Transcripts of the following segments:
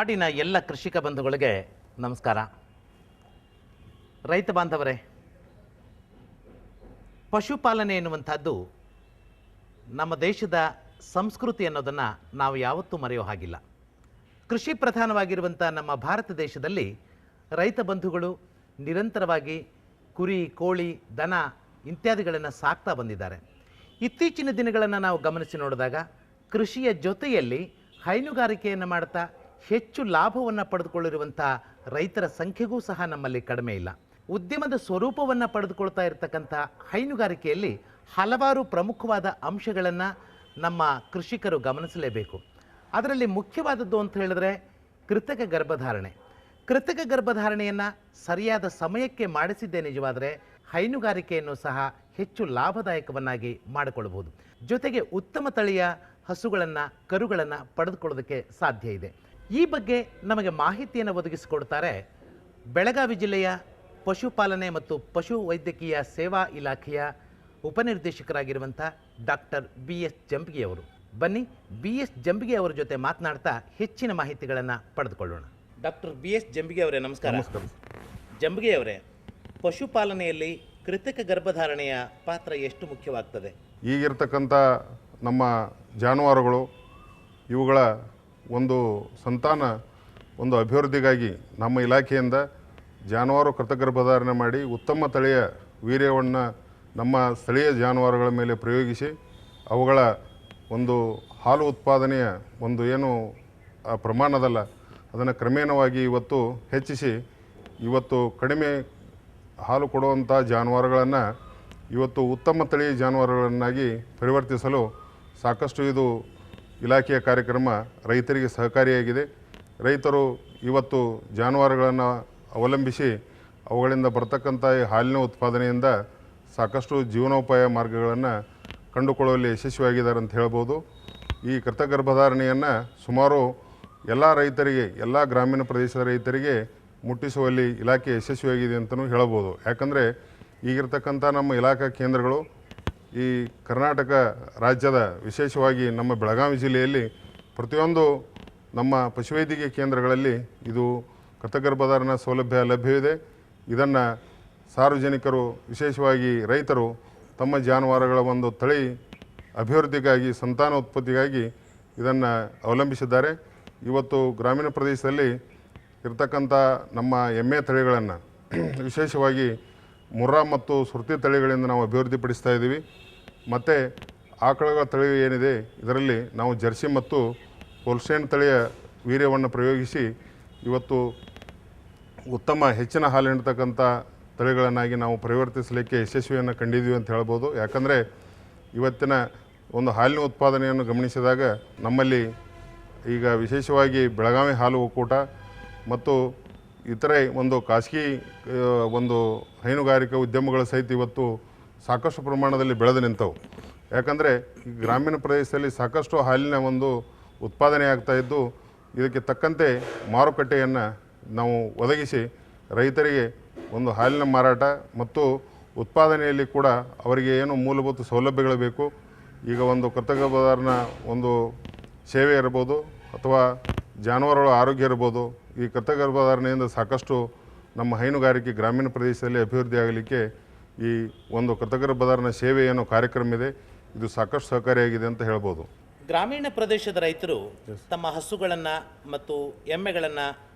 ನಾಡಿನ ಎಲ್ಲ ಕೃಷಿಕ ಬಂಧುಗಳಿಗೆ ನಮಸ್ಕಾರ. ರೈತ ಬಾಂಧವರೇ, ಪಶುಪಾಲನೆ ಎನ್ನುವಂಥದ್ದು ನಮ್ಮ ದೇಶದ ಸಂಸ್ಕೃತಿ ಅನ್ನೋದನ್ನು ನಾವು ಯಾವತ್ತೂ ಮರೆಯೋ ಹಾಗಿಲ್ಲ. ಕೃಷಿ ಪ್ರಧಾನವಾಗಿರುವಂಥ ನಮ್ಮ ಭಾರತ ದೇಶದಲ್ಲಿ ರೈತ ಬಂಧುಗಳು ನಿರಂತರವಾಗಿ ಕುರಿ, ಕೋಳಿ, ದನ ಇತ್ಯಾದಿಗಳನ್ನು ಸಾಕ್ತಾ ಬಂದಿದ್ದಾರೆ. ಇತ್ತೀಚಿನ ದಿನಗಳನ್ನು ನಾವು ಗಮನಿಸಿ ನೋಡಿದಾಗ ಕೃಷಿಯ ಜೊತೆಯಲ್ಲಿ ಹೈನುಗಾರಿಕೆಯನ್ನು ಮಾಡ್ತಾ ಹೆಚ್ಚು ಲಾಭವನ್ನು ಪಡೆದುಕೊಳ್ಳಿರುವಂಥ ರೈತರ ಸಂಖ್ಯೆಗೂ ಸಹ ನಮ್ಮಲ್ಲಿ ಕಡಿಮೆ ಇಲ್ಲ. ಉದ್ಯಮದ ಸ್ವರೂಪವನ್ನು ಪಡೆದುಕೊಳ್ತಾ ಇರತಕ್ಕಂಥ ಹೈನುಗಾರಿಕೆಯಲ್ಲಿ ಹಲವಾರು ಪ್ರಮುಖವಾದ ಅಂಶಗಳನ್ನು ನಮ್ಮ ಕೃಷಿಕರು ಗಮನಿಸಲೇಬೇಕು. ಅದರಲ್ಲಿ ಮುಖ್ಯವಾದದ್ದು ಅಂತ ಹೇಳಿದ್ರೆ ಕೃತಕ ಗರ್ಭಧಾರಣೆ. ಕೃತಕ ಗರ್ಭಧಾರಣೆಯನ್ನು ಸರಿಯಾದ ಸಮಯಕ್ಕೆ ಮಾಡಿಸಿದ್ದೇ ನಿಜವಾದರೆ ಹೈನುಗಾರಿಕೆಯನ್ನು ಸಹ ಹೆಚ್ಚು ಲಾಭದಾಯಕವನ್ನಾಗಿ ಮಾಡಿಕೊಳ್ಳಬಹುದು. ಜೊತೆಗೆ ಉತ್ತಮ ತಳಿಯ ಹಸುಗಳನ್ನು, ಕರುಗಳನ್ನು ಪಡೆದುಕೊಳ್ಳೋದಕ್ಕೆ ಸಾಧ್ಯ ಇದೆ. ಈ ಬಗ್ಗೆ ನಮಗೆ ಮಾಹಿತಿಯನ್ನು ಒದಗಿಸಿಕೊಡ್ತಾರೆ ಬೆಳಗಾವಿ ಜಿಲ್ಲೆಯ ಪಶುಪಾಲನೆ ಮತ್ತು ಪಶು ವೈದ್ಯಕೀಯ ಸೇವಾ ಇಲಾಖೆಯ ಉಪನಿರ್ದೇಶಕರಾಗಿರುವಂಥ ಡಾಕ್ಟರ್ BS ಜಂಬಗಿ ಅವರು. ಬನ್ನಿ BS ಜಂಬಗಿ ಅವರ ಜೊತೆ ಮಾತನಾಡ್ತಾ ಹೆಚ್ಚಿನ ಮಾಹಿತಿಗಳನ್ನು ಪಡೆದುಕೊಳ್ಳೋಣ. ಡಾಕ್ಟರ್ BS ಜಂಬಗಿ ಅವರೇ, ನಮಸ್ಕಾರ. ನಮಸ್ಕಾರ. ಜಂಬಗಿ ಅವರೇ, ಪಶುಪಾಲನೆಯಲ್ಲಿ ಕೃತಕ ಗರ್ಭಧಾರಣೆಯ ಪಾತ್ರ ಎಷ್ಟು ಮುಖ್ಯವಾಗ್ತದೆ? ಈಗಿರ್ತಕ್ಕಂಥ ನಮ್ಮ ಜಾನುವಾರುಗಳು ಇವುಗಳ ಒಂದು ಸಂತಾನ ಒಂದು ಅಭಿವೃದ್ಧಿಗಾಗಿ ನಮ್ಮ ಇಲಾಖೆಯಿಂದ ಜಾನುವಾರು ಕೃತಕ ಗರ್ಭಧಾರಣೆ ಮಾಡಿ ಉತ್ತಮ ತಳಿಯ ವೀರ್ಯವನ್ನು ನಮ್ಮ ಸ್ಥಳೀಯ ಜಾನುವಾರುಗಳ ಮೇಲೆ ಪ್ರಯೋಗಿಸಿ ಅವುಗಳ ಒಂದು ಹಾಲು ಉತ್ಪಾದನೆಯ ಒಂದು ಏನು ಪ್ರಮಾಣದಲ್ಲ ಅದನ್ನು ಕ್ರಮೇಣವಾಗಿ ಇವತ್ತು ಹೆಚ್ಚಿಸಿ ಇವತ್ತು ಕಡಿಮೆ ಹಾಲು ಕೊಡುವಂಥ ಜಾನುವಾರುಗಳನ್ನು ಇವತ್ತು ಉತ್ತಮ ತಳಿ ಜಾನುವಾರುಗಳನ್ನಾಗಿ ಪರಿವರ್ತಿಸಲು ಸಾಕಷ್ಟು ಇದು ಇಲಾಖೆಯ ಕಾರ್ಯಕ್ರಮ ರೈತರಿಗೆ ಸಹಕಾರಿಯಾಗಿದೆ. ರೈತರು ಇವತ್ತು ಜಾನುವಾರುಗಳನ್ನು ಅವಲಂಬಿಸಿ ಅವುಗಳಿಂದ ಬರ್ತಕ್ಕಂಥ ಹಾಲಿನ ಉತ್ಪಾದನೆಯಿಂದ ಸಾಕಷ್ಟು ಜೀವನೋಪಾಯ ಮಾರ್ಗಗಳನ್ನು ಕಂಡುಕೊಳ್ಳುವಲ್ಲಿ ಯಶಸ್ವಿಯಾಗಿದ್ದಾರೆ ಅಂತ ಹೇಳ್ಬೋದು. ಈ ಕೃತಕ ಗರ್ಭಧಾರಣೆಯನ್ನು ಸುಮಾರು ಎಲ್ಲ ರೈತರಿಗೆ, ಎಲ್ಲ ಗ್ರಾಮೀಣ ಪ್ರದೇಶದ ರೈತರಿಗೆ ಮುಟ್ಟಿಸುವಲ್ಲಿ ಇಲಾಖೆ ಯಶಸ್ವಿಯಾಗಿದೆ ಅಂತಲೂ ಹೇಳಬಹುದು. ಯಾಕಂದರೆ ಈಗಿರ್ತಕ್ಕಂಥ ನಮ್ಮ ಇಲಾಖಾ ಕೇಂದ್ರಗಳು ಈ ಕರ್ನಾಟಕ ರಾಜ್ಯದ ವಿಶೇಷವಾಗಿ ನಮ್ಮ ಬೆಳಗಾವಿ ಜಿಲ್ಲೆಯಲ್ಲಿ ಪ್ರತಿಯೊಂದು ನಮ್ಮ ಪಶುವೈದ್ಯಕೀಯ ಕೇಂದ್ರಗಳಲ್ಲಿ ಇದು ಕೃತಕ ಗರ್ಭಧಾರಣಾ ಸೌಲಭ್ಯ ಲಭ್ಯವಿದೆ. ಇದನ್ನು ಸಾರ್ವಜನಿಕರು, ವಿಶೇಷವಾಗಿ ರೈತರು ತಮ್ಮ ಜಾನುವಾರುಗಳ ಒಂದು ತಳಿ ಅಭಿವೃದ್ಧಿಗಾಗಿ, ಸಂತಾನ ಉತ್ಪತ್ತಿಗಾಗಿ ಇದನ್ನು ಅವಲಂಬಿಸಿದ್ದಾರೆ. ಇವತ್ತು ಗ್ರಾಮೀಣ ಪ್ರದೇಶದಲ್ಲಿ ಇರ್ತಕ್ಕಂಥ ನಮ್ಮ ಎಮ್ಮೆ ತಳಿಗಳನ್ನು ವಿಶೇಷವಾಗಿ ಮುರ್ರಾ ಮತ್ತು ಸುರ್ತಿ ತಳಿಗಳಿಂದ ನಾವು ಅಭಿವೃದ್ಧಿಪಡಿಸ್ತಾ ಇದ್ದೀವಿ. ಮತ್ತು ಆಕಳುಗಳ ತಳಿ ಏನಿದೆ ಇದರಲ್ಲಿ ನಾವು ಜರ್ಸಿ ಮತ್ತು ಹೋಲ್ಸ್ಟೈನ್ ತಳಿಯ ವೀರ್ಯವನ್ನು ಪ್ರಯೋಗಿಸಿ ಇವತ್ತು ಉತ್ತಮ ಹೆಚ್ಚಿನ ಹಾಲು ನೀಡ್ತಕ್ಕಂಥ ತಳಿಗಳನ್ನಾಗಿ ನಾವು ಪರಿವರ್ತಿಸಲಿಕ್ಕೆ ಯಶಸ್ವಿಯನ್ನು ಕಂಡಿದ್ದೀವಿ ಅಂತ ಹೇಳ್ಬೋದು. ಯಾಕಂದರೆ ಇವತ್ತಿನ ಒಂದು ಹಾಲಿನ ಉತ್ಪಾದನೆಯನ್ನು ಗಮನಿಸಿದಾಗ ನಮ್ಮಲ್ಲಿ ಈಗ ವಿಶೇಷವಾಗಿ ಬೆಳಗಾವಿ ಹಾಲು ಒಕ್ಕೂಟ ಮತ್ತು ಇತರೆ ಒಂದು ಖಾಸಗಿ ಒಂದು ಹೈನುಗಾರಿಕಾ ಉದ್ಯಮಗಳ ಸಹಿತ ಇವತ್ತು ಸಾಕಷ್ಟು ಪ್ರಮಾಣದಲ್ಲಿ ಬೆಳೆದು ನಿಂತವು. ಯಾಕಂದರೆ ಈ ಗ್ರಾಮೀಣ ಪ್ರದೇಶದಲ್ಲಿ ಸಾಕಷ್ಟು ಹಾಲಿನ ಒಂದು ಉತ್ಪಾದನೆ ಆಗ್ತಾಯಿದ್ದು ಇದಕ್ಕೆ ತಕ್ಕಂತೆ ಮಾರುಕಟ್ಟೆಯನ್ನು ನಾವು ಒದಗಿಸಿ ರೈತರಿಗೆ ಒಂದು ಹಾಲಿನ ಮಾರಾಟ ಮತ್ತು ಉತ್ಪಾದನೆಯಲ್ಲಿ ಕೂಡ ಅವರಿಗೆ ಏನು ಮೂಲಭೂತ ಸೌಲಭ್ಯಗಳು ಬೇಕು, ಈಗ ಒಂದು ಕೃತಕ ಗರ್ಭಧಾರಣಾ ಒಂದು ಸೇವೆ ಇರ್ಬೋದು ಅಥವಾ ಜಾನುವಾರುಗಳ ಆರೋಗ್ಯ ಇರ್ಬೋದು, ಈ ಕೃತಕ ಗರ್ಭಧಾರಣೆಯಿಂದ ಸಾಕಷ್ಟು ನಮ್ಮ ಹೈನುಗಾರಿಕೆ ಗ್ರಾಮೀಣ ಪ್ರದೇಶದಲ್ಲಿ ಅಭಿವೃದ್ಧಿ ಆಗಲಿಕ್ಕೆ ಈ ಒಂದು ಕೃತಕ ಗರ್ಭಧಾರಣಾ ಸೇವೆ ಏನೋ ಕಾರ್ಯಕ್ರಮ ಇದೆ, ಇದು ಸಾಕಷ್ಟು ಸಹಕಾರಿಯಾಗಿದೆ ಅಂತ ಹೇಳ್ಬೋದು. ಗ್ರಾಮೀಣ ಪ್ರದೇಶದ ರೈತರು ತಮ್ಮ ಹಸುಗಳನ್ನು ಮತ್ತು ಎಮ್ಮೆಗಳನ್ನು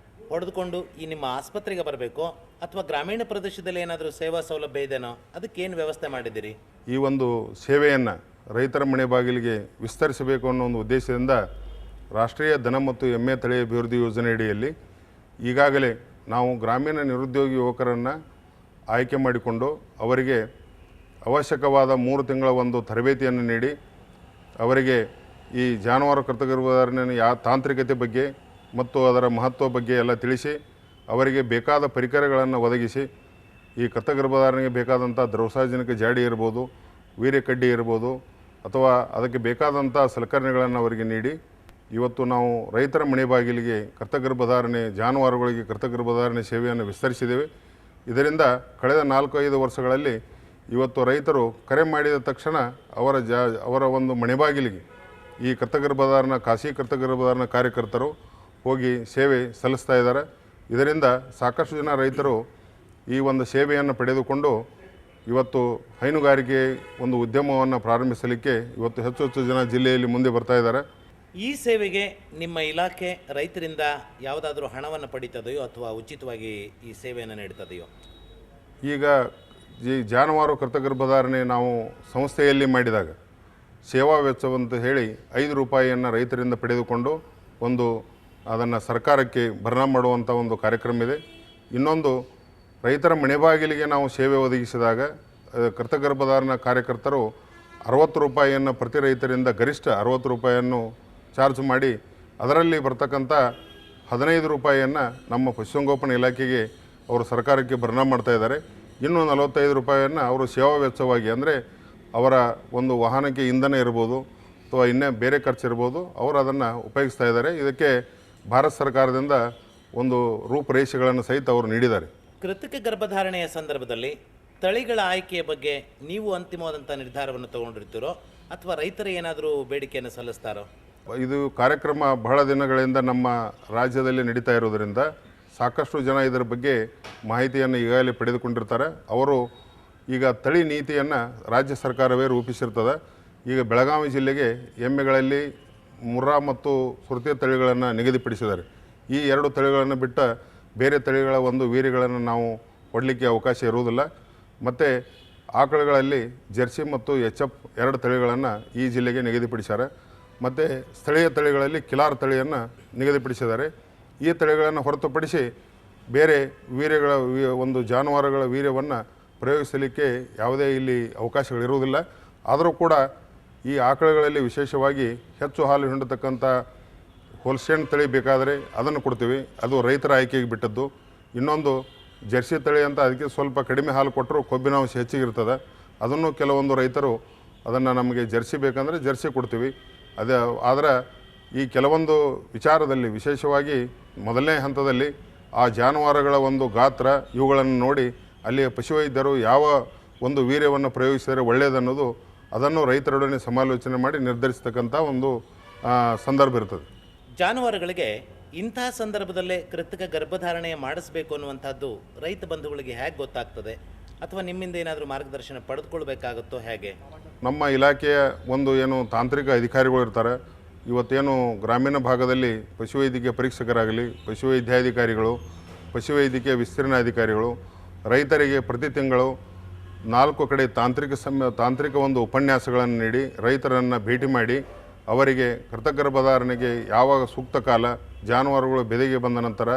ಹೊಡೆದುಕೊಂಡು ಈ ನಿಮ್ಮ ಆಸ್ಪತ್ರೆಗೆ ಬರಬೇಕು ಅಥವಾ ಗ್ರಾಮೀಣ ಪ್ರದೇಶದಲ್ಲಿ ಏನಾದರೂ ಸೇವಾ ಸೌಲಭ್ಯ ಇದೆಯೋ, ಅದಕ್ಕೇನು ವ್ಯವಸ್ಥೆ ಮಾಡಿದ್ದೀರಿ? ಈ ಒಂದು ಸೇವೆಯನ್ನು ರೈತರ ಮನೆ ಬಾಗಿಲಿಗೆ ವಿಸ್ತರಿಸಬೇಕು ಅನ್ನೋ ಒಂದು ಉದ್ದೇಶದಿಂದ ರಾಷ್ಟ್ರೀಯ ದನ ಮತ್ತು ಎಮ್ಮೆ ತಳಿ ಅಭಿವೃದ್ಧಿ ಯೋಜನೆ ಅಡಿಯಲ್ಲಿ ಈಗಾಗಲೇ ನಾವು ಗ್ರಾಮೀಣ ನಿರುದ್ಯೋಗಿ ಯುವಕರನ್ನು ಆಯ್ಕೆ ಮಾಡಿಕೊಂಡು ಅವರಿಗೆ ಅವಶ್ಯಕವಾದ 3 ತಿಂಗಳ ಒಂದು ತರಬೇತಿಯನ್ನು ನೀಡಿ ಅವರಿಗೆ ಈ ಜಾನುವಾರು ಕೃತಕ ಗರ್ಭಧಾರಣೆಯ ತಾಂತ್ರಿಕತೆ ಬಗ್ಗೆ ಮತ್ತು ಅದರ ಮಹತ್ವ ಬಗ್ಗೆ ಎಲ್ಲ ತಿಳಿಸಿ ಅವರಿಗೆ ಬೇಕಾದ ಪರಿಕರಗಳನ್ನು ಒದಗಿಸಿ ಈ ಕೃತಕ ಗರ್ಭಧಾರಣೆಗೆ ಬೇಕಾದಂಥ ದ್ರವಸಾರ್ವಜನಿಕ ಜಾಡಿ ಇರ್ಬೋದು, ವೀರ್ಯಕಡ್ಡಿ ಇರ್ಬೋದು ಅಥವಾ ಅದಕ್ಕೆ ಬೇಕಾದಂಥ ಸಲಕರಣೆಗಳನ್ನು ಅವರಿಗೆ ನೀಡಿ ಇವತ್ತು ನಾವು ರೈತರ ಮನೆ ಬಾಗಿಲಿಗೆ ಕೃತಕ ಗರ್ಭಧಾರಣೆ ಜಾನುವಾರುಗಳಿಗೆ ಕೃತಕ ಗರ್ಭಧಾರಣೆ ಸೇವೆಯನ್ನು ವಿಸ್ತರಿಸಿದ್ದೇವೆ. ಇದರಿಂದ ಕಳೆದ 4-5 ವರ್ಷಗಳಲ್ಲಿ ಇವತ್ತು ರೈತರು ಕರೆ ಮಾಡಿದ ತಕ್ಷಣ ಅವರ ಒಂದು ಮನೆ ಬಾಗಿಲಿಗೆ ಈ ಕೃತಕ ಗರ್ಭಧಾರಣಾ ಖಾಸಗಿ ಕೃತಕ ಗರ್ಭಧಾರಣಾ ಕಾರ್ಯಕರ್ತರು ಹೋಗಿ ಸೇವೆ ಸಲ್ಲಿಸ್ತಾ ಇದ್ದಾರೆ. ಇದರಿಂದ ಸಾಕಷ್ಟು ಜನ ರೈತರು ಈ ಒಂದು ಸೇವೆಯನ್ನು ಪಡೆದುಕೊಂಡು ಇವತ್ತು ಹೈನುಗಾರಿಕೆ ಒಂದು ಉದ್ಯಮವನ್ನು ಪ್ರಾರಂಭಿಸಲಿಕ್ಕೆ ಇವತ್ತು ಹೆಚ್ಚು ಹೆಚ್ಚು ಜನ ಜಿಲ್ಲೆಯಲ್ಲಿ ಮುಂದೆ ಬರ್ತಾ ಇದ್ದಾರೆ. ಈ ಸೇವೆಗೆ ನಿಮ್ಮ ಇಲಾಖೆ ರೈತರಿಂದ ಯಾವುದಾದ್ರೂ ಹಣವನ್ನು ಪಡೀತದೆಯೋ ಅಥವಾ ಉಚಿತವಾಗಿ ಈ ಸೇವೆಯನ್ನು ನೀಡ್ತದೆಯೋ? ಈಗ ಈ ಜಾನುವಾರು ಕೃತಗರ್ಭಧಾರಣೆ ನಾವು ಸಂಸ್ಥೆಯಲ್ಲಿ ಮಾಡಿದಾಗ ಸೇವಾ ವೆಚ್ಚವಂತ ಹೇಳಿ 5 ರೂಪಾಯಿಯನ್ನು ರೈತರಿಂದ ಪಡೆದುಕೊಂಡು ಅದನ್ನು ಸರ್ಕಾರಕ್ಕೆ ಭರ್ನಾ ಮಾಡುವಂಥ ಒಂದು ಕಾರ್ಯಕ್ರಮ ಇದೆ. ಇನ್ನೊಂದು, ರೈತರ ಮನೆ ಬಾಗಿಲಿಗೆ ನಾವು ಸೇವೆ ಒದಗಿಸಿದಾಗ ಕೃತಗರ್ಭಧಾರಣ ಕಾರ್ಯಕರ್ತರು 60 ರೂಪಾಯಿಯನ್ನು ಪ್ರತಿ ರೈತರಿಂದ ಗರಿಷ್ಠ 60 ರೂಪಾಯಿಯನ್ನು ಚಾರ್ಜ್ ಮಾಡಿ ಅದರಲ್ಲಿ ಬರ್ತಕ್ಕಂಥ 15 ರೂಪಾಯಿಯನ್ನು ನಮ್ಮ ಪಶುಸಂಗೋಪನಾ ಇಲಾಖೆಗೆ ಅವರು ಸರ್ಕಾರಕ್ಕೆ ಭರ್ನಾ ಮಾಡ್ತಾ ಇದ್ದಾರೆ. ಇನ್ನೂ 45 ರೂಪಾಯಿಯನ್ನು ಅವರು ಸೇವಾ ವೆಚ್ಚವಾಗಿ, ಅಂದರೆ ಅವರ ಒಂದು ವಾಹನಕ್ಕೆ ಇಂಧನ ಇರ್ಬೋದು ಅಥವಾ ಇನ್ನೇ ಬೇರೆ ಖರ್ಚು ಇರ್ಬೋದು, ಅವರು ಅದನ್ನು ಉಪಯೋಗಿಸ್ತಾ ಇದ್ದಾರೆ. ಇದಕ್ಕೆ ಭಾರತ ಸರ್ಕಾರದಿಂದ ಒಂದು ರೂಪರೇಷೆಗಳನ್ನು ಸಹಿತ ಅವರು ನೀಡಿದ್ದಾರೆ. ಕೃತಕ ಗರ್ಭಧಾರಣೆಯ ಸಂದರ್ಭದಲ್ಲಿ ತಳಿಗಳ ಆಯ್ಕೆಯ ಬಗ್ಗೆ ನೀವು ಅಂತಿಮವಾದಂಥ ನಿರ್ಧಾರವನ್ನು ತಗೊಂಡಿರ್ತೀರೋ ಅಥವಾ ರೈತರು ಏನಾದರೂ ಬೇಡಿಕೆಯನ್ನು ಸಲ್ಲಿಸ್ತಾರೋ? ಇದು ಕಾರ್ಯಕ್ರಮ ಬಹಳ ದಿನಗಳಿಂದ ನಮ್ಮ ರಾಜ್ಯದಲ್ಲಿ ನಡೀತಾ ಇರೋದರಿಂದ ಸಾಕಷ್ಟು ಜನ ಇದರ ಬಗ್ಗೆ ಮಾಹಿತಿಯನ್ನು ಈಗಾಗಲೇ ಪಡೆದುಕೊಂಡಿರ್ತಾರೆ. ಅವರು ಈಗ ತಳಿ ನೀತಿಯನ್ನು ರಾಜ್ಯ ಸರ್ಕಾರವೇ ರೂಪಿಸಿರ್ತದೆ. ಈಗ ಬೆಳಗಾವಿ ಜಿಲ್ಲೆಗೆ ಎಮ್ಮೆಗಳಲ್ಲಿ ಮುರ್ರಾ ಮತ್ತು ಸುರ್ತಿ ತಳಿಗಳನ್ನು ನಿಗದಿಪಡಿಸಿದ್ದಾರೆ. ಈ 2 ತಳಿಗಳನ್ನು ಬಿಟ್ಟ ಬೇರೆ ತಳಿಗಳ ಒಂದು ವೀರ್ಯಗಳನ್ನು ನಾವು ಕೊಡಲಿಕ್ಕೆ ಅವಕಾಶ ಇರುವುದಿಲ್ಲ. ಮತ್ತು ಆಕಳುಗಳಲ್ಲಿ ಜರ್ಸಿ ಮತ್ತು HF 2 ತಳಿಗಳನ್ನು ಈ ಜಿಲ್ಲೆಗೆ ನಿಗದಿಪಡಿಸ್ಯಾರೆ. ಮತ್ತು ಸ್ಥಳೀಯ ತಳಿಗಳಲ್ಲಿ ಕಿಲಾರ್ ತಳಿಯನ್ನು ನಿಗದಿಪಡಿಸಿದ್ದಾರೆ. ಈ ತಳಿಗಳನ್ನು ಹೊರತುಪಡಿಸಿ ಬೇರೆ ವೀರ್ಯಗಳ ಒಂದು ಜಾನುವಾರುಗಳ ವೀರ್ಯವನ್ನು ಪ್ರಯೋಗಿಸಲಿಕ್ಕೆ ಯಾವುದೇ ಇಲ್ಲಿ ಅವಕಾಶಗಳಿರುವುದಿಲ್ಲ. ಆದರೂ ಕೂಡ ಈ ಆಕಳುಗಳಲ್ಲಿ ವಿಶೇಷವಾಗಿ ಹೆಚ್ಚು ಹಾಲು ಹಿಂಡತಕ್ಕಂಥ ಹೋಲ್ಸ್ಟೈನ್ ತಳಿ ಬೇಕಾದರೆ ಅದನ್ನು ಕೊಡ್ತೀವಿ, ಅದು ರೈತರ ಆಯ್ಕೆಗೆ ಬಿಟ್ಟದ್ದು. ಇನ್ನೊಂದು ಜರ್ಸಿ ತಳಿ ಅಂತ, ಅದಕ್ಕೆ ಸ್ವಲ್ಪ ಕಡಿಮೆ ಹಾಲು ಕೊಟ್ಟರು ಕೊಬ್ಬಿನಾಂಶ ಹೆಚ್ಚಿಗಿರ್ತದೆ. ಅದನ್ನು ಕೆಲವೊಂದು ರೈತರು ಅದನ್ನು ನಮಗೆ ಜರ್ಸಿ ಬೇಕಂದರೆ ಜರ್ಸಿ ಕೊಡ್ತೀವಿ. ಆದರೆ ಈ ಕೆಲವೊಂದು ವಿಚಾರದಲ್ಲಿ ವಿಶೇಷವಾಗಿ ಮೊದಲನೇ ಹಂತದಲ್ಲಿ ಆ ಜಾನುವಾರುಗಳ ಒಂದು ಗಾತ್ರ ಇವುಗಳನ್ನು ನೋಡಿ ಅಲ್ಲಿಯ ಪಶುವೈದ್ಯರು ಯಾವ ಒಂದು ವೀರ್ಯವನ್ನು ಪ್ರಯೋಗಿಸಿದರೆ ಒಳ್ಳೆಯದನ್ನೋದು ಅದನ್ನು ರೈತರೊಡನೆ ಸಮಾಲೋಚನೆ ಮಾಡಿ ನಿರ್ಧರಿಸ್ತಕ್ಕಂಥ ಒಂದು ಸಂದರ್ಭ ಇರ್ತದೆ. ಜಾನುವಾರುಗಳಿಗೆ ಇಂತಹ ಸಂದರ್ಭದಲ್ಲೇ ಕೃತಕ ಗರ್ಭಧಾರಣೆ ಮಾಡಿಸಬೇಕು ಅನ್ನುವಂಥದ್ದು ರೈತ ಬಂಧುಗಳಿಗೆ ಹೇಗೆ ಗೊತ್ತಾಗ್ತದೆ, ಅಥವಾ ನಿಮ್ಮಿಂದ ಏನಾದರೂ ಮಾರ್ಗದರ್ಶನ ಪಡೆದುಕೊಳ್ಬೇಕಾಗುತ್ತೋ ಹೇಗೆ? ನಮ್ಮ ಇಲಾಖೆಯ ಏನು ತಾಂತ್ರಿಕ ಅಧಿಕಾರಿಗಳು ಇರ್ತಾರೆ, ಇವತ್ತೇನು ಗ್ರಾಮೀಣ ಭಾಗದಲ್ಲಿ ಪಶುವೈದ್ಯಕೀಯ ಪರೀಕ್ಷಕರಾಗಲಿ, ಪಶುವೈದ್ಯಾಧಿಕಾರಿಗಳು, ಪಶುವೈದ್ಯಕೀಯ ವಿಸ್ತೀರ್ಣ ಅಧಿಕಾರಿಗಳು ರೈತರಿಗೆ ಪ್ರತಿ ತಿಂಗಳು 4 ಕಡೆ ತಾಂತ್ರಿಕ ಒಂದು ಉಪನ್ಯಾಸಗಳನ್ನು ನೀಡಿ ರೈತರನ್ನು ಭೇಟಿ ಮಾಡಿ ಅವರಿಗೆ ಕೃತಗರ್ಭಧಾರಣೆಗೆ ಯಾವಾಗ ಸೂಕ್ತ ಕಾಲ, ಜಾನುವಾರುಗಳು ಬೆದೆಗೆ ಬಂದ ನಂತರ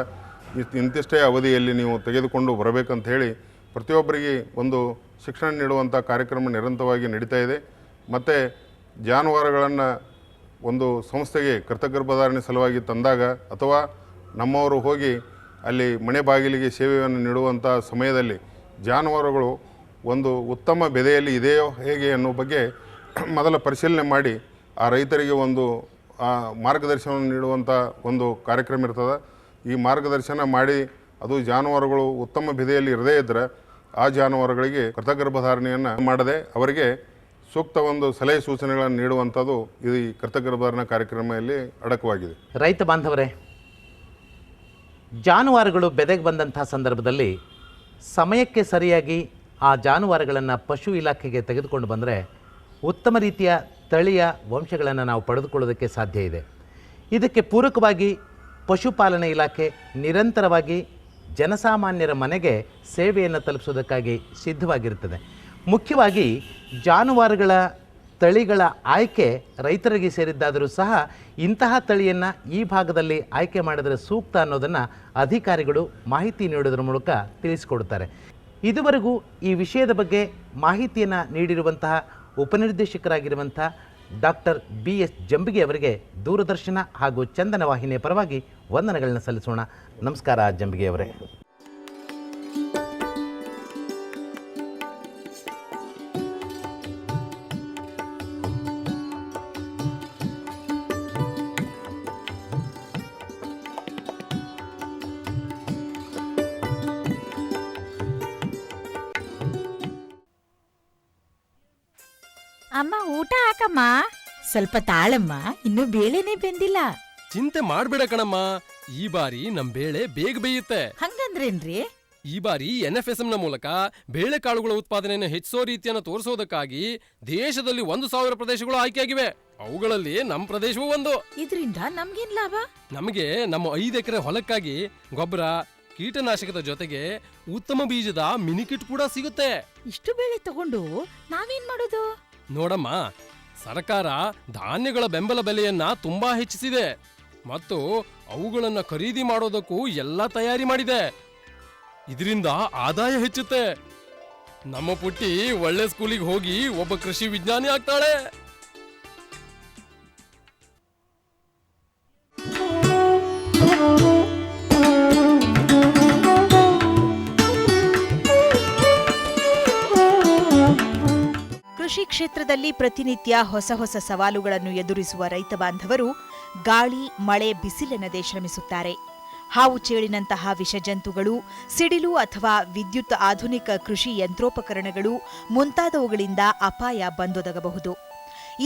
ಇಂತಿಷ್ಟೇ ಅವಧಿಯಲ್ಲಿ ನೀವು ತೆಗೆದುಕೊಂಡು ಬರಬೇಕಂತ ಹೇಳಿ ಪ್ರತಿಯೊಬ್ಬರಿಗೆ ಒಂದು ಶಿಕ್ಷಣ ನೀಡುವಂಥ ಕಾರ್ಯಕ್ರಮ ನಿರಂತರವಾಗಿ ನಡೀತಾ ಇದೆ. ಮತ್ತು ಜಾನುವಾರುಗಳನ್ನು ಒಂದು ಸಂಸ್ಥೆಗೆ ಕೃತಗರ್ಭಧಾರಣೆ ಸಲುವಾಗಿ ತಂದಾಗ ಅಥವಾ ನಮ್ಮವರು ಹೋಗಿ ಅಲ್ಲಿ ಮನೆ ಬಾಗಿಲಿಗೆ ಸೇವೆಯನ್ನು ನೀಡುವಂಥ ಸಮಯದಲ್ಲಿ ಜಾನುವಾರುಗಳು ಒಂದು ಉತ್ತಮ ಬೆದೆಯಲ್ಲಿ ಇದೆಯೋ ಹೇಗೆ ಅನ್ನೋ ಬಗ್ಗೆ ಮೊದಲ ಪರಿಶೀಲನೆ ಮಾಡಿ ಆ ರೈತರಿಗೆ ಒಂದು ಮಾರ್ಗದರ್ಶನವನ್ನು ನೀಡುವಂಥ ಒಂದು ಕಾರ್ಯಕ್ರಮ ಇರ್ತದೆ. ಈ ಮಾರ್ಗದರ್ಶನ ಮಾಡಿ ಅದು ಜಾನುವಾರುಗಳು ಉತ್ತಮ ಬೆದೆಯಲ್ಲಿ ಇರದೇ ಇದ್ದರೆ ಆ ಜಾನುವಾರುಗಳಿಗೆ ಕೃತಗರ್ಭಧಾರಣೆಯನ್ನು ಮಾಡದೆ ಅವರಿಗೆ ಸೂಕ್ತ ಒಂದು ಸಲಹೆ ಸೂಚನೆಗಳನ್ನು ನೀಡುವಂಥದ್ದು ಈ ಕೃತಗರ್ಭಧಾರಣಾ ಕಾರ್ಯಕ್ರಮದಲ್ಲಿ ಅಡಕವಾಗಿದೆ. ರೈತ ಬಾಂಧವರೇ, ಜಾನುವಾರುಗಳು ಬೆದೆಗೆ ಬಂದಂಥ ಸಂದರ್ಭದಲ್ಲಿ ಸಮಯಕ್ಕೆ ಸರಿಯಾಗಿ ಆ ಜಾನುವಾರುಗಳನ್ನು ಪಶು ಇಲಾಖೆಗೆ ತೆಗೆದುಕೊಂಡು ಬಂದರೆ ಉತ್ತಮ ರೀತಿಯ ತಳಿಯ ವಂಶಗಳನ್ನು ನಾವು ಪಡೆದುಕೊಳ್ಳೋದಕ್ಕೆ ಸಾಧ್ಯ ಇದೆ. ಇದಕ್ಕೆ ಪೂರಕವಾಗಿ ಪಶುಪಾಲನೆ ಇಲಾಖೆ ನಿರಂತರವಾಗಿ ಜನಸಾಮಾನ್ಯರ ಮನೆಗೆ ಸೇವೆಯನ್ನು ತಲುಪಿಸೋದಕ್ಕಾಗಿ ಸಿದ್ಧವಾಗಿರುತ್ತದೆ. ಮುಖ್ಯವಾಗಿ ಜಾನುವಾರುಗಳ ತಳಿಗಳ ಆಯ್ಕೆ ರೈತರಿಗೆ ಸೇರಿದ್ದಾದರೂ ಸಹ ಇಂತಹ ತಳಿಯನ್ನು ಈ ಭಾಗದಲ್ಲಿ ಆಯ್ಕೆ ಮಾಡಿದರೆ ಸೂಕ್ತ ಅನ್ನೋದನ್ನು ಅಧಿಕಾರಿಗಳು ಮಾಹಿತಿ ನೀಡೋದ್ರ ಮೂಲಕ ತಿಳಿಸಿಕೊಡುತ್ತಾರೆ. ಇದುವರೆಗೂ ಈ ವಿಷಯದ ಬಗ್ಗೆ ಮಾಹಿತಿಯನ್ನು ನೀಡಿರುವಂತಹ ಉಪನಿರ್ದೇಶಕರಾಗಿರುವಂಥ ಡಾಕ್ಟರ್ BS ಜಂಬಿಗೆ ಅವರಿಗೆ ದೂರದರ್ಶನ ಹಾಗೂ ಚಂದನ ವಾಹಿನಿಯ ಪರವಾಗಿ ವಂದನೆಗಳನ್ನು ಸಲ್ಲಿಸೋಣ. ನಮಸ್ಕಾರ ಜಂಬಿಗೆ ಅವರೇ. ಅಮ್ಮ ಊಟ ಹಾಕಮ್ಮ. ಸ್ವಲ್ಪ ತಾಳಮ್ಮ, ಇನ್ನು ಬೇಳೆನೇ ಬೆಂದಿಲ್ಲ. ಚಿಂತೆ ಮಾಡ್ಬೇಡ ಕಣಮ್ಮ, ಈ ಬಾರಿ ನಮ್ ಬೇಳೆ ಬೇಗ ಬೇಯುತ್ತೆ. ಹಂಗಂದ್ರೇನ್ರಿ? ಈ ಬಾರಿ NFSM ನ ಮೂಲಕ ಬೇಳೆಕಾಳುಗಳ ಉತ್ಪಾದನೆಯನ್ನು ಹೆಚ್ಚಿಸೋ ರೀತಿಯನ್ನು ತೋರಿಸೋದಕ್ಕಾಗಿ ದೇಶದಲ್ಲಿ 1,000 ಪ್ರದೇಶಗಳು ಆಯ್ಕೆಯಾಗಿವೆ. ಅವುಗಳಲ್ಲಿ ನಮ್ಮ ಪ್ರದೇಶವೂ ಒಂದು. ಇದ್ರಿಂದ ನಮ್ಗೇನ್ ಲಾಭ? ನಮಗೆ ನಮ್ಮ 5 ಎಕರೆ ಹೊಲಕ್ಕಾಗಿ ಗೊಬ್ಬರ, ಕೀಟನಾಶಕದ ಜೊತೆಗೆ ಉತ್ತಮ ಬೀಜದ ಮಿನಿಕಿಟ್ ಕೂಡ ಸಿಗುತ್ತೆ. ಇಷ್ಟು ಬೆಳೆ ತಗೊಂಡು ನಾವೇನ್ ಮಾಡೋದು? ನೋಡಮ್ಮ, ಸರ್ಕಾರ ಧಾನ್ಯಗಳ ಬೆಂಬಲ ಬೆಲೆಯನ್ನ ತುಂಬಾ ಹೆಚ್ಚಿಸಿದೆ ಮತ್ತು ಅವುಗಳನ್ನ ಖರೀದಿ ಮಾಡೋದಕ್ಕೂ ಎಲ್ಲ ತಯಾರಿ ಮಾಡಿದೆ. ಇದರಿಂದ ಆದಾಯ ಹೆಚ್ಚುತ್ತೆ. ನಮ್ಮ ಪುಟ್ಟಿ ಒಳ್ಳೆ ಸ್ಕೂಲಿಗೆ ಹೋಗಿ ಒಬ್ಬ ಕೃಷಿ ವಿಜ್ಞಾನಿ ಆಗ್ತಾಳೆ. ಕೃಷಿ ಕ್ಷೇತ್ರದಲ್ಲಿ ಪ್ರತಿನಿತ್ಯ ಹೊಸ ಹೊಸ ಸವಾಲುಗಳನ್ನು ಎದುರಿಸುವ ರೈತ ಬಾಂಧವರು ಗಾಳಿ, ಮಳೆ, ಬಿಸಿಲೆನ್ನದೇ ಶ್ರಮಿಸುತ್ತಾರೆ. ಹಾವು ಚೇಳಿನಂತಹ ವಿಷಜಂತುಗಳು, ಸಿಡಿಲು ಅಥವಾ ವಿದ್ಯುತ್, ಆಧುನಿಕ ಕೃಷಿ ಯಂತ್ರೋಪಕರಣಗಳು ಮುಂತಾದವುಗಳಿಂದ ಅಪಾಯ ಬಂದೊದಗಬಹುದು.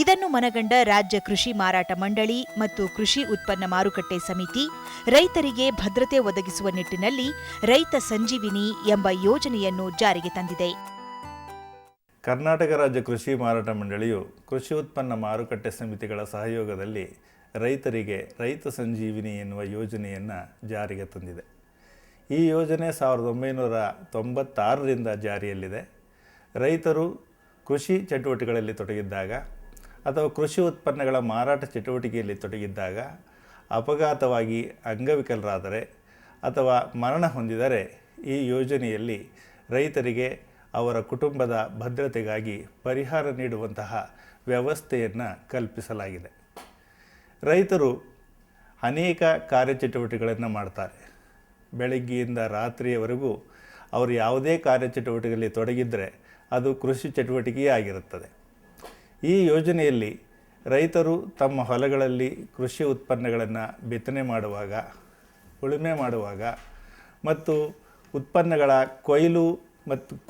ಇದನ್ನು ಮನಗಂಡ ರಾಜ್ಯ ಕೃಷಿ ಮಾರಾಟ ಮಂಡಳಿ ಮತ್ತು ಕೃಷಿ ಉತ್ಪನ್ನ ಮಾರುಕಟ್ಟೆ ಸಮಿತಿ ರೈತರಿಗೆ ಭದ್ರತೆ ಒದಗಿಸುವ ನಿಟ್ಟಿನಲ್ಲಿ ರೈತ ಸಂಜೀವಿನಿ ಎಂಬ ಯೋಜನೆಯನ್ನು ಜಾರಿಗೆ ತಂದಿದೆ. ಕರ್ನಾಟಕ ರಾಜ್ಯ ಕೃಷಿ ಮಾರಾಟ ಮಂಡಳಿಯು ಕೃಷಿ ಉತ್ಪನ್ನ ಮಾರುಕಟ್ಟೆ ಸಮಿತಿಗಳ ಸಹಯೋಗದಲ್ಲಿ ರೈತರಿಗೆ ರೈತ ಸಂಜೀವಿನಿ ಎನ್ನುವ ಯೋಜನೆಯನ್ನು ಜಾರಿಗೆ ತಂದಿದೆ. ಈ ಯೋಜನೆ 1996ರಿಂದ ಜಾರಿಯಲ್ಲಿದೆ. ರೈತರು ಕೃಷಿ ಚಟುವಟಿಕೆಗಳಲ್ಲಿ ತೊಡಗಿದ್ದಾಗ ಅಥವಾ ಕೃಷಿ ಉತ್ಪನ್ನಗಳ ಮಾರಾಟ ಚಟುವಟಿಕೆಯಲ್ಲಿ ತೊಡಗಿದ್ದಾಗ ಅಪಘಾತವಾಗಿ ಅಂಗವಿಕಲರಾದರೆ ಅಥವಾ ಮರಣ ಹೊಂದಿದರೆ ಈ ಯೋಜನೆಯಲ್ಲಿ ರೈತರಿಗೆ ಅವರ ಕುಟುಂಬದ ಭದ್ರತೆಗಾಗಿ ಪರಿಹಾರ ನೀಡುವಂತಹ ವ್ಯವಸ್ಥೆಯನ್ನು ಕಲ್ಪಿಸಲಾಗಿದೆ. ರೈತರು ಅನೇಕ ಕಾರ್ಯಚಟುವಟಿಕೆಗಳನ್ನು ಮಾಡ್ತಾರೆ. ಬೆಳಗ್ಗೆಯಿಂದ ರಾತ್ರಿಯವರೆಗೂ ಅವರು ಯಾವುದೇ ಕಾರ್ಯಚಟುವಟಿಕೆಯಲ್ಲಿ ತೊಡಗಿದರೆ ಅದು ಕೃಷಿ ಚಟುವಟಿಕೆಯೇ ಆಗಿರುತ್ತದೆ. ಈ ಯೋಜನೆಯಲ್ಲಿ ರೈತರು ತಮ್ಮ ಹೊಲಗಳಲ್ಲಿ ಕೃಷಿ ಉತ್ಪನ್ನಗಳನ್ನು ಬಿತ್ತನೆ ಮಾಡುವಾಗ, ಉಳುಮೆ ಮಾಡುವಾಗ ಮತ್ತು ಉತ್ಪನ್ನಗಳ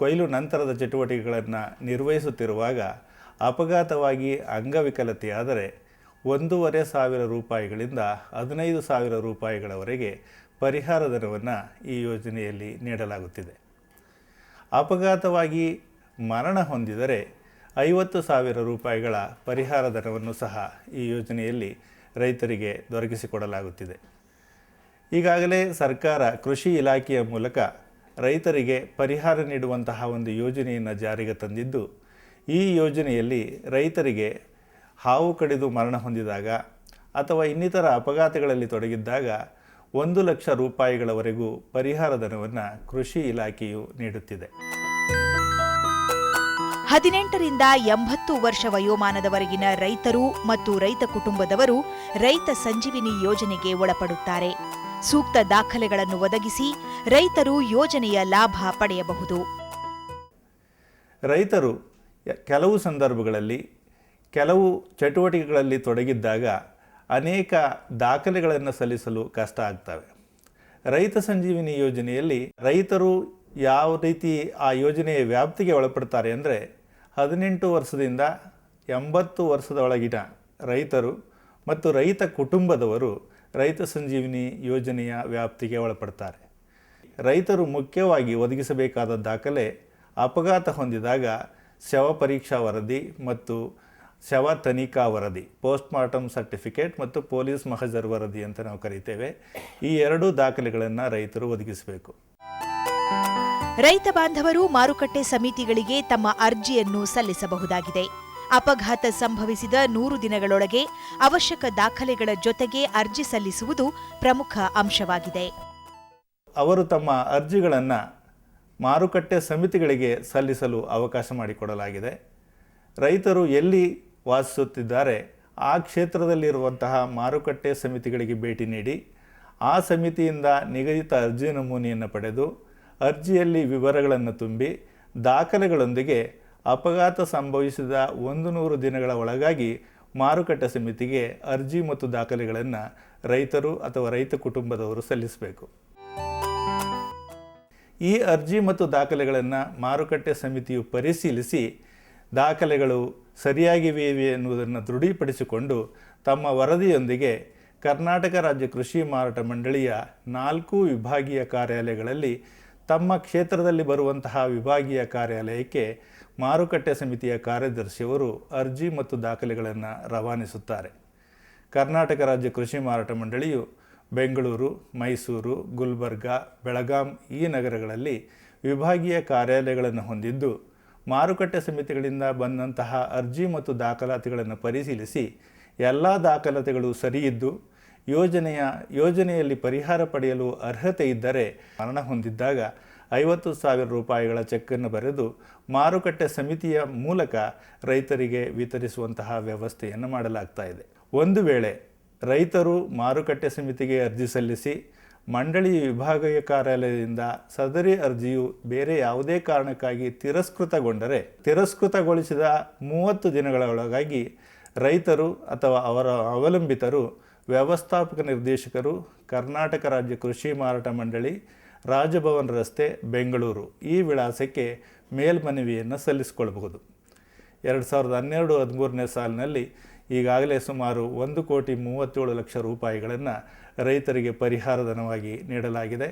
ಕೊಯ್ಲು ನಂತರದ ಚಟುವಟಿಕೆಗಳನ್ನು ನಿರ್ವಹಿಸುತ್ತಿರುವಾಗ ಅಪಘಾತವಾಗಿ ಅಂಗವಿಕಲತೆಯಾದರೆ 1,500 ರೂಪಾಯಿಗಳಿಂದ 15,000 ರೂಪಾಯಿಗಳವರೆಗೆ ಪರಿಹಾರ ಧನವನ್ನು ಈ ಯೋಜನೆಯಲ್ಲಿ ನೀಡಲಾಗುತ್ತಿದೆ. ಅಪಘಾತವಾಗಿ ಮರಣ ಹೊಂದಿದರೆ 50,000 ರೂಪಾಯಿಗಳ ಪರಿಹಾರ ಧನವನ್ನು ಸಹ ಈ ಯೋಜನೆಯಲ್ಲಿ ರೈತರಿಗೆ ದೊರಕಿಸಿಕೊಡಲಾಗುತ್ತಿದೆ. ಈಗಾಗಲೇ ಸರ್ಕಾರ ಕೃಷಿ ಇಲಾಖೆಯ ಮೂಲಕ ರೈತರಿಗೆ ಪರಿಹಾರ ನೀಡುವಂತಹ ಒಂದು ಯೋಜನೆಯನ್ನು ಜಾರಿಗೆ ತಂದಿದ್ದು, ಈ ಯೋಜನೆಯಲ್ಲಿ ರೈತರಿಗೆ ಹಾವು ಕಡಿದು ಮರಣ ಹೊಂದಿದಾಗ ಅಥವಾ ಇನ್ನಿತರ ಅಪಘಾತಗಳಲ್ಲಿ ತೊಡಗಿದ್ದಾಗ 1 ಲಕ್ಷ ರೂಪಾಯಿಗಳವರೆಗೂ ಪರಿಹಾರ ಧನವನ್ನು ಕೃಷಿ ಇಲಾಖೆಯು ನೀಡುತ್ತಿದೆ. 18 ರಿಂದ 80 ವರ್ಷ ವಯೋಮಾನದವರೆಗಿನ ರೈತರು ಮತ್ತು ರೈತ ಕುಟುಂಬದವರು ರೈತ ಸಂಜೀವಿನಿ ಯೋಜನೆಗೆ ಒಳಪಡುತ್ತಾರೆ. ಸೂಕ್ತ ದಾಖಲೆಗಳನ್ನು ಒದಗಿಸಿ ರೈತರು ಯೋಜನೆಯ ಲಾಭ ಪಡೆಯಬಹುದು. ರೈತರು ಕೆಲವು ಸಂದರ್ಭಗಳಲ್ಲಿ ಕೆಲವು ಚಟುವಟಿಕೆಗಳಲ್ಲಿ ತೊಡಗಿದ್ದಾಗ ಅನೇಕ ದಾಖಲೆಗಳನ್ನು ಸಲ್ಲಿಸಲು ಕಷ್ಟ ಆಗ್ತವೆ. ರೈತ ಸಂಜೀವಿನಿ ಯೋಜನೆಯಲ್ಲಿ ರೈತರು ಯಾವ ರೀತಿ ಆ ಯೋಜನೆಯ ವ್ಯಾಪ್ತಿಗೆ ಒಳಪಡ್ತಾರೆ ಅಂದರೆ 18 ವರ್ಷದಿಂದ 80 ವರ್ಷದ ಒಳಗಿನ ರೈತರು ಮತ್ತು ರೈತ ಕುಟುಂಬದವರು ರೈತ ಸಂಜೀವಿನಿ ಯೋಜನೆಯ ವ್ಯಾಪ್ತಿಗೆ ಒಳಪಡ್ತಾರೆ. ರೈತರು ಮುಖ್ಯವಾಗಿ ಒದಗಿಸಬೇಕಾದ ದಾಖಲೆ ಅಪಘಾತ ಹೊಂದಿದಾಗ ಶವ ಪರೀಕ್ಷಾ ವರದಿ ಮತ್ತು ಶವ ತನಿಖಾ ವರದಿ, ಪೋಸ್ಟ್ ಮಾರ್ಟಮ್ ಸರ್ಟಿಫಿಕೇಟ್ ಮತ್ತು ಪೊಲೀಸ್ ಮಹಜರ್ ವರದಿ ಅಂತ ನಾವು ಕರೀತೇವೆ. ಈ 2 ದಾಖಲೆಗಳನ್ನು ರೈತರು ಒದಗಿಸಬೇಕು. ರೈತ ಬಾಂಧವರು ಮಾರುಕಟ್ಟೆ ಸಮಿತಿಗಳಿಗೆ ತಮ್ಮ ಅರ್ಜಿಯನ್ನು ಸಲ್ಲಿಸಬಹುದಾಗಿದೆ. ಅಪಘಾತ ಸಂಭವಿಸಿದ 100 ದಿನಗಳೊಳಗೆ ಅವಶ್ಯಕ ದಾಖಲೆಗಳ ಜೊತೆಗೆ ಅರ್ಜಿ ಸಲ್ಲಿಸುವುದು ಪ್ರಮುಖ ಅಂಶವಾಗಿದೆ. ಅವರು ತಮ್ಮ ಅರ್ಜಿಗಳನ್ನು ಮಾರುಕಟ್ಟೆ ಸಮಿತಿಗಳಿಗೆ ಸಲ್ಲಿಸಲು ಅವಕಾಶ ಮಾಡಿಕೊಡಲಾಗಿದೆ. ರೈತರು ಎಲ್ಲಿ ವಾಸಿಸುತ್ತಿದ್ದಾರೆ ಆ ಕ್ಷೇತ್ರದಲ್ಲಿರುವಂತಹ ಮಾರುಕಟ್ಟೆ ಸಮಿತಿಗಳಿಗೆ ಭೇಟಿ ನೀಡಿ ಆ ಸಮಿತಿಯಿಂದ ನಿಗದಿತ ಅರ್ಜಿ ನಮೂನೆಯನ್ನು ಪಡೆದು ಅರ್ಜಿಯಲ್ಲಿ ವಿವರಗಳನ್ನು ತುಂಬಿ ದಾಖಲೆಗಳೊಂದಿಗೆ ಅಪಘಾತ ಸಂಭವಿಸಿದ 100 ದಿನಗಳ ಒಳಗಾಗಿ ಮಾರುಕಟ್ಟೆ ಸಮಿತಿಗೆ ಅರ್ಜಿ ಮತ್ತು ದಾಖಲೆಗಳನ್ನು ರೈತರು ಅಥವಾ ರೈತ ಕುಟುಂಬದವರು ಸಲ್ಲಿಸಬೇಕು. ಈ ಅರ್ಜಿ ಮತ್ತು ದಾಖಲೆಗಳನ್ನು ಮಾರುಕಟ್ಟೆ ಸಮಿತಿಯು ಪರಿಶೀಲಿಸಿ ದಾಖಲೆಗಳು ಸರಿಯಾಗಿವೆಯೇ ಎನ್ನುವುದನ್ನು ದೃಢೀಪಡಿಸಿಕೊಂಡು ತಮ್ಮ ವರದಿಯೊಂದಿಗೆ ಕರ್ನಾಟಕ ರಾಜ್ಯ ಕೃಷಿ ಮಾರಾಟ ಮಂಡಳಿಯ 4 ವಿಭಾಗೀಯ ಕಾರ್ಯಾಲಯಗಳಲ್ಲಿ ತಮ್ಮ ಕ್ಷೇತ್ರದಲ್ಲಿ ಬರುವಂತಹ ವಿಭಾಗೀಯ ಕಾರ್ಯಾಲಯಕ್ಕೆ ಮಾರುಕಟ್ಟೆ ಸಮಿತಿಯ ಕಾರ್ಯದರ್ಶಿಯವರು ಅರ್ಜಿ ಮತ್ತು ದಾಖಲೆಗಳನ್ನು ರವಾನಿಸುತ್ತಾರೆ. ಕರ್ನಾಟಕ ರಾಜ್ಯ ಕೃಷಿ ಮಾರಾಟ ಮಂಡಳಿಯು ಬೆಂಗಳೂರು, ಮೈಸೂರು, ಗುಲ್ಬರ್ಗ, ಬೆಳಗಾಂ ಈ ನಗರಗಳಲ್ಲಿ ವಿಭಾಗೀಯ ಕಾರ್ಯಾಲಯಗಳನ್ನು ಹೊಂದಿದ್ದು, ಮಾರುಕಟ್ಟೆ ಸಮಿತಿಗಳಿಂದ ಬಂದಂತಹ ಅರ್ಜಿ ಮತ್ತು ದಾಖಲಾತಿಗಳನ್ನು ಪರಿಶೀಲಿಸಿ ಎಲ್ಲ ದಾಖಲಾತಿಗಳು ಸರಿಯಿದ್ದು ಯೋಜನೆಯಲ್ಲಿ ಪರಿಹಾರ ಪಡೆಯಲು ಅರ್ಹತೆ ಇದ್ದರೆ ಮರಣ ಹೊಂದಿದ್ದಾಗ 50,000 ರೂಪಾಯಿಗಳ ಚೆಕ್ಕನ್ನು ಬರೆದು ಮಾರುಕಟ್ಟೆ ಸಮಿತಿಯ ಮೂಲಕ ರೈತರಿಗೆ ವಿತರಿಸುವಂತಹ ವ್ಯವಸ್ಥೆಯನ್ನು ಮಾಡಲಾಗ್ತಾ ಇದೆ. ಒಂದು ವೇಳೆ ರೈತರು ಮಾರುಕಟ್ಟೆ ಸಮಿತಿಗೆ ಅರ್ಜಿ ಸಲ್ಲಿಸಿ ಮಂಡಳಿ ವಿಭಾಗೀಯ ಕಾರ್ಯಾಲಯದಿಂದ ಸದರಿ ಅರ್ಜಿಯು ಬೇರೆ ಯಾವುದೇ ಕಾರಣಕ್ಕಾಗಿ ತಿರಸ್ಕೃತಗೊಂಡರೆ ತಿರಸ್ಕೃತಗೊಳಿಸಿದ 30 ದಿನಗಳ ಒಳಗಾಗಿ ರೈತರು ಅಥವಾ ಅವರ ಅವಲಂಬಿತರು ವ್ಯವಸ್ಥಾಪಕ ನಿರ್ದೇಶಕರು, ಕರ್ನಾಟಕ ರಾಜ್ಯ ಕೃಷಿ ಮಾರಾಟ ಮಂಡಳಿ, ರಾಜಭವನ್ ರಸ್ತೆ, ಬೆಂಗಳೂರು ಈ ವಿಳಾಸಕ್ಕೆ ಮೇಲ್ಮನವಿಯನ್ನು ಸಲ್ಲಿಸಿಕೊಳ್ಳಬಹುದು. 2012-13ನೇ ಸಾಲಿನಲ್ಲಿ ಈಗಾಗಲೇ ಸುಮಾರು 1,37,00,000 ರೂಪಾಯಿಗಳನ್ನು ರೈತರಿಗೆ ಪರಿಹಾರಧನವಾಗಿ ನೀಡಲಾಗಿದೆ.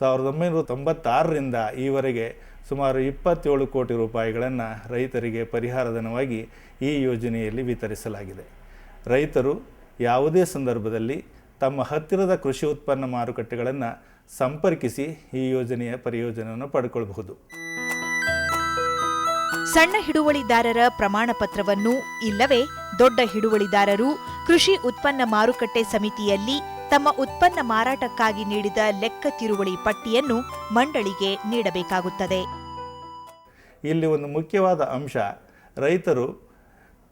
1996ರಿಂದ ಈವರೆಗೆ ಸುಮಾರು 27 ಕೋಟಿ ರೂಪಾಯಿಗಳನ್ನು ರೈತರಿಗೆ ಪರಿಹಾರಧನವಾಗಿ ಈ ಯೋಜನೆಯಲ್ಲಿ ವಿತರಿಸಲಾಗಿದೆ. ರೈತರು ಯಾವುದೇ ಸಂದರ್ಭದಲ್ಲಿ ತಮ್ಮ ಹತ್ತಿರದ ಕೃಷಿ ಉತ್ಪನ್ನ ಮಾರುಕಟ್ಟೆಗಳನ್ನು ಸಂಪರ್ಕಿಸಿ ಈ ಯೋಜನೆಯ ಪ್ರಯೋಜನವನ್ನು ಪಡೆದುಕೊಳ್ಳಬಹುದು. ಸಣ್ಣ ಹಿಡುವಳಿದಾರರ ಪ್ರಮಾಣ ಪತ್ರವನ್ನು ಇಲ್ಲವೇ ದೊಡ್ಡ ಹಿಡುವಳಿದಾರರು ಕೃಷಿ ಉತ್ಪನ್ನ ಮಾರುಕಟ್ಟೆ ಸಮಿತಿಯಲ್ಲಿ ತಮ್ಮ ಉತ್ಪನ್ನ ಮಾರಾಟಕ್ಕಾಗಿ ನೀಡಿದ ಲೆಕ್ಕ ತಿರುವಳಿ ಪಟ್ಟಿಯನ್ನು ಮಂಡಳಿಗೆ ನೀಡಬೇಕಾಗುತ್ತದೆ. ಇಲ್ಲಿ ಒಂದು ಮುಖ್ಯವಾದ ಅಂಶ, ರೈತರು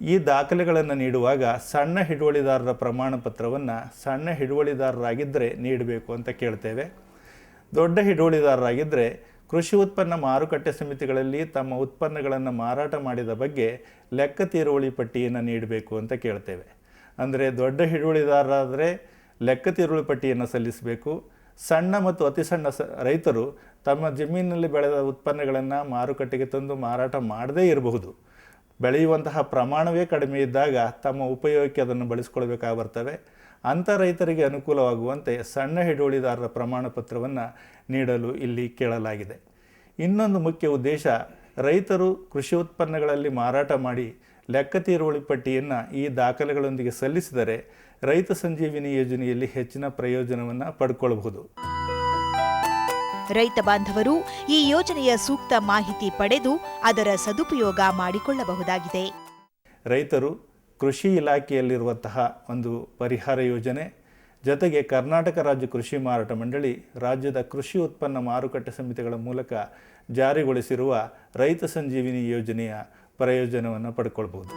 ಈ ದಾಖಲೆಗಳನ್ನು ನೀಡುವಾಗ ಸಣ್ಣ ಹಿಡುವಳಿದಾರರ ಪ್ರಮಾಣ ಪತ್ರವನ್ನು ಸಣ್ಣ ಹಿಡುವಳಿದಾರರಾಗಿದ್ದರೆ ನೀಡಬೇಕು ಅಂತ ಕೇಳ್ತೇವೆ. ದೊಡ್ಡ ಹಿಡುವಳಿದಾರರಾಗಿದ್ದರೆ ಕೃಷಿ ಉತ್ಪನ್ನ ಮಾರುಕಟ್ಟೆ ಸಮಿತಿಗಳಲ್ಲಿ ತಮ್ಮ ಉತ್ಪನ್ನಗಳನ್ನು ಮಾರಾಟ ಮಾಡಿದ ಬಗ್ಗೆ ಲೆಕ್ಕ ತೀರುವಳಿ ಪಟ್ಟಿಯನ್ನು ನೀಡಬೇಕು ಅಂತ ಕೇಳ್ತೇವೆ. ಅಂದರೆ ದೊಡ್ಡ ಹಿಡುವಳಿದಾರರಾದರೆ ಲೆಕ್ಕ ತೀರುವಳಿ ಪಟ್ಟಿಯನ್ನು ಸಲ್ಲಿಸಬೇಕು. ಸಣ್ಣ ಮತ್ತು ಅತಿ ಸಣ್ಣ ರೈತರು ತಮ್ಮ ಜಮೀನಿನಲ್ಲಿ ಬೆಳೆದ ಉತ್ಪನ್ನಗಳನ್ನು ಮಾರುಕಟ್ಟೆಗೆ ತಂದು ಮಾರಾಟ ಮಾಡದೇ ಇರಬಹುದು. ಬೆಳೆಯುವಂತಹ ಪ್ರಮಾಣವೇ ಕಡಿಮೆ ಇದ್ದಾಗ ತಮ್ಮ ಉಪಯೋಗಕ್ಕೆ ಅದನ್ನು ಬಳಸಿಕೊಳ್ಬೇಕಾಗಿ ಬರ್ತವೆ. ಅಂಥ ರೈತರಿಗೆ ಅನುಕೂಲವಾಗುವಂತೆ ಸಣ್ಣ ಹಿಡುವಳಿದಾರರ ಪ್ರಮಾಣ ಪತ್ರವನ್ನು ನೀಡಲು ಇಲ್ಲಿ ಕೇಳಲಾಗಿದೆ. ಇನ್ನೊಂದು ಮುಖ್ಯ ಉದ್ದೇಶ, ರೈತರು ಕೃಷಿ ಉತ್ಪನ್ನಗಳಲ್ಲಿ ಮಾರಾಟ ಮಾಡಿ ಲೆಕ್ಕ ತೀರುವಳಿ ಪಟ್ಟಿಯನ್ನು ಈ ದಾಖಲೆಗಳೊಂದಿಗೆ ಸಲ್ಲಿಸಿದರೆ ರೈತ ಸಂಜೀವಿನಿ ಯೋಜನೆಯಲ್ಲಿ ಹೆಚ್ಚಿನ ಪ್ರಯೋಜನವನ್ನು ಪಡ್ಕೊಳ್ಳಬಹುದು. ರೈತ ಬಾಂಧವರು ಈ ಯೋಜನೆಯ ಸೂಕ್ತ ಮಾಹಿತಿ ಪಡೆದು ಅದರ ಸದುಪಯೋಗ ಮಾಡಿಕೊಳ್ಳಬಹುದಾಗಿದೆ. ರೈತರು ಕೃಷಿ ಇಲಾಖೆಯಲ್ಲಿರುವಂತಹ ಒಂದು ಪರಿಹಾರ ಯೋಜನೆ ಜೊತೆಗೆ ಕರ್ನಾಟಕ ರಾಜ್ಯ ಕೃಷಿ ಮಾರಾಟ ಮಂಡಳಿ ರಾಜ್ಯದ ಕೃಷಿ ಉತ್ಪನ್ನ ಮಾರುಕಟ್ಟೆ ಸಮಿತಿಗಳ ಮೂಲಕ ಜಾರಿಗೊಳಿಸಿರುವ ರೈತ ಸಂಜೀವಿನಿ ಯೋಜನೆಯ ಪ್ರಯೋಜನವನ್ನು ಪಡ್ಕೊಳ್ಬಹುದು.